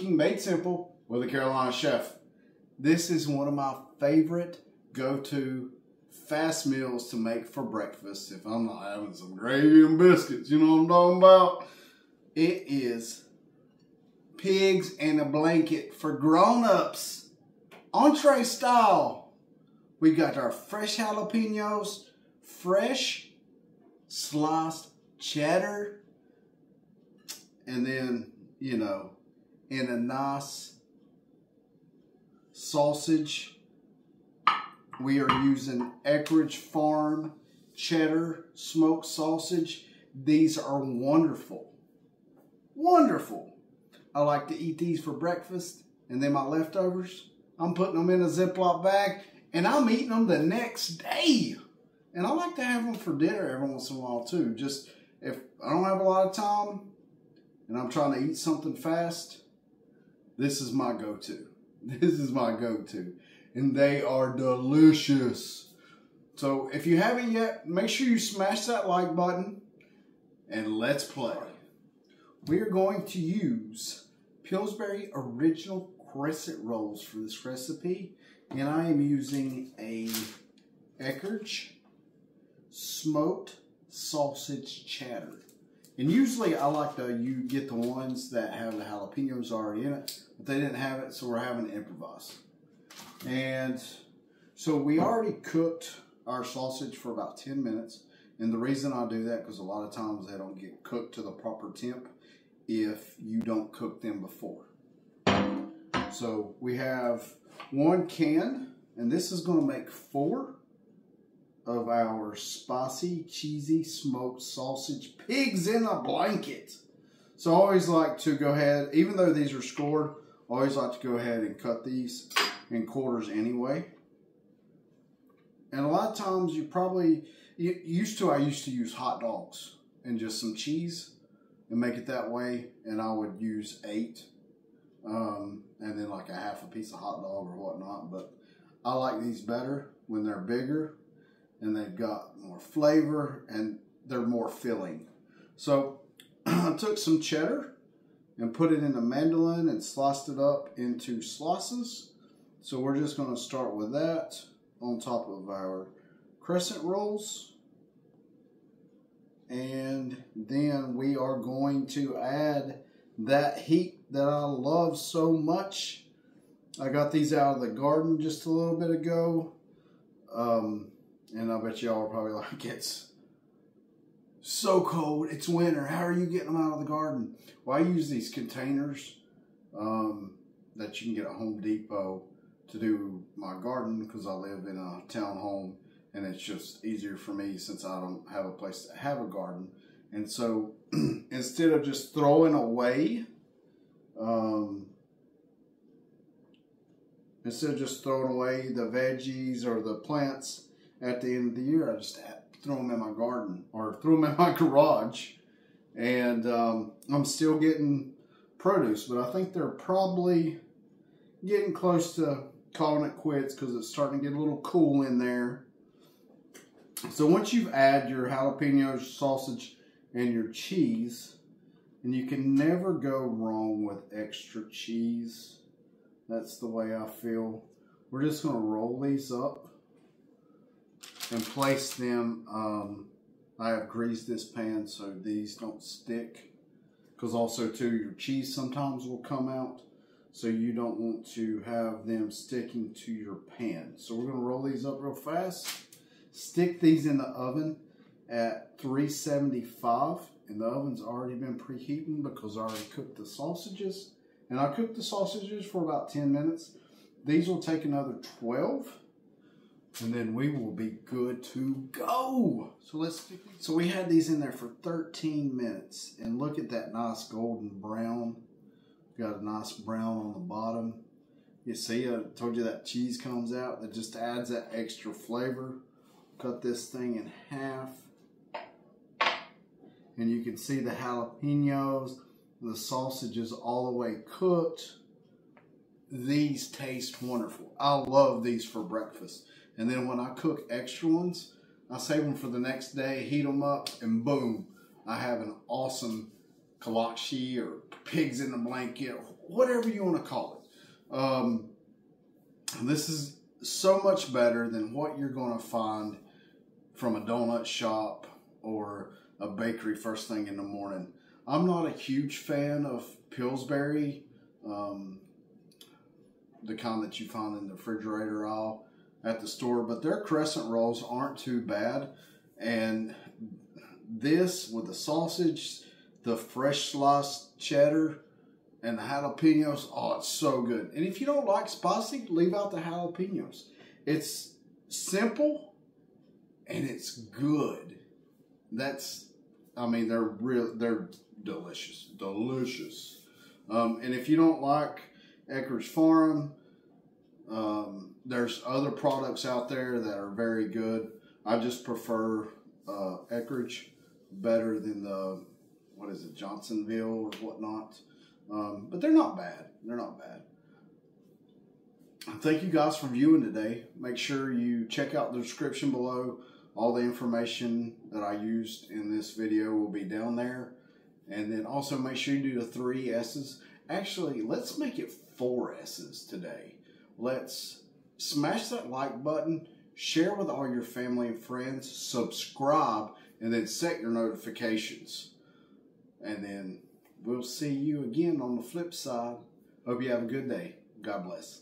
cooking made simple with a Carolina chef. This is one of my favorite go-to fast meals to make for breakfast if I'm not having some gravy and biscuits. You know what I'm talking about? It is pigs in a blanket for grown-ups. Entree style. We got our fresh jalapenos, fresh sliced cheddar, and then, you know, in a nice sausage, we are using Eckrich Farm cheddar smoked sausage. These are wonderful. Wonderful. I like to eat these for breakfast, and then my leftovers, I'm putting them in a Ziploc bag, and I'm eating them the next day. And I like to have them for dinner every once in a while too. Just if I don't have a lot of time and I'm trying to eat something fast, this is my go-to. This is my go-to. And they are delicious. So if you haven't yet, make sure you smash that like button and let's play. We are going to use Pillsbury Original Crescent Rolls for this recipe. And I am using a Eckrich smoked sausage cheddar. And usually I like to get the ones that have the jalapenos already in it, but they didn't have it, so we're having to improvise. And so we already cooked our sausage for about 10 minutes. And the reason I do that, because a lot of times they don't get cooked to the proper temp if you don't cook them before. So we have 1 can, and this is going to make 4 of our spicy, cheesy, smoked sausage pigs in a blanket. So I always like to go ahead, even though these are scored, I always like to go ahead and cut these in quarters anyway. And a lot of times I used to use hot dogs and just some cheese and make it that way. And I would use 8 and then like a half a piece of hot dog or whatnot. But I like these better when they're bigger and they've got more flavor and they're more filling. So I took some cheddar and put it in a mandolin and sliced it up into slices. So we're just going to start with that on top of our crescent rolls. And then we are going to add that heat that I love so much. I got these out of the garden just a little bit ago. And I bet y'all are probably like, it's so cold, it's winter, how are you getting them out of the garden? Well, I use these containers that you can get at Home Depot to do my garden because I live in a townhome and it's just easier for me since I don't have a place to have a garden. And so instead of just throwing away, the veggies or the plants at the end of the year, I just throw them in my garden or throw them in my garage. And I'm still getting produce, but I think they're probably getting close to calling it quits because it's starting to get a little cool in there. So once you've added your jalapenos, sausage, and your cheese, and you can never go wrong with extra cheese. That's the way I feel. We're just going to roll these up and place them. I have greased this pan so these don't stick, because also too your cheese sometimes will come out, so you don't want to have them sticking to your pan. So we're going to roll these up real fast, stick these in the oven at 375, and the oven's already been preheating because I already cooked the sausages, and I cooked the sausages for about 10 minutes. These will take another 12. And then we will be good to go. So we had these in there for 13 minutes. And look at that nice golden brown. Got a nice brown on the bottom. You see, I told you that cheese comes out. That just adds that extra flavor. Cut this thing in half. And you can see the jalapenos. The sausage is all the way cooked. These taste wonderful. I love these for breakfast. And then when I cook extra ones, I save them for the next day, heat them up, and boom, I have an awesome kolache or pigs in the blanket, whatever you want to call it. This is so much better than what you're going to find from a donut shop or a bakery first thing in the morning. I'm not a huge fan of Pillsbury, the kind that you find in the refrigerator aisle at the store, but their crescent rolls aren't too bad. And this with the sausage, the fresh sliced cheddar, and the jalapenos, oh, it's so good. And if you don't like spicy, leave out the jalapenos. It's simple and it's good. They're delicious, delicious. And if you don't like Eckrich Farm, there's other products out there that are very good. I just prefer Eckrich better than the, Johnsonville or whatnot. But they're not bad. They're not bad. Thank you guys for viewing today. Make sure you check out the description below. All the information that I used in this video will be down there. And then also make sure you do the 3 S's. Actually, let's make it 4 S's today. Let's smash that like button, share with all your family and friends, subscribe, and then set your notifications. And then we'll see you again on the flip side. Hope you have a good day. God bless.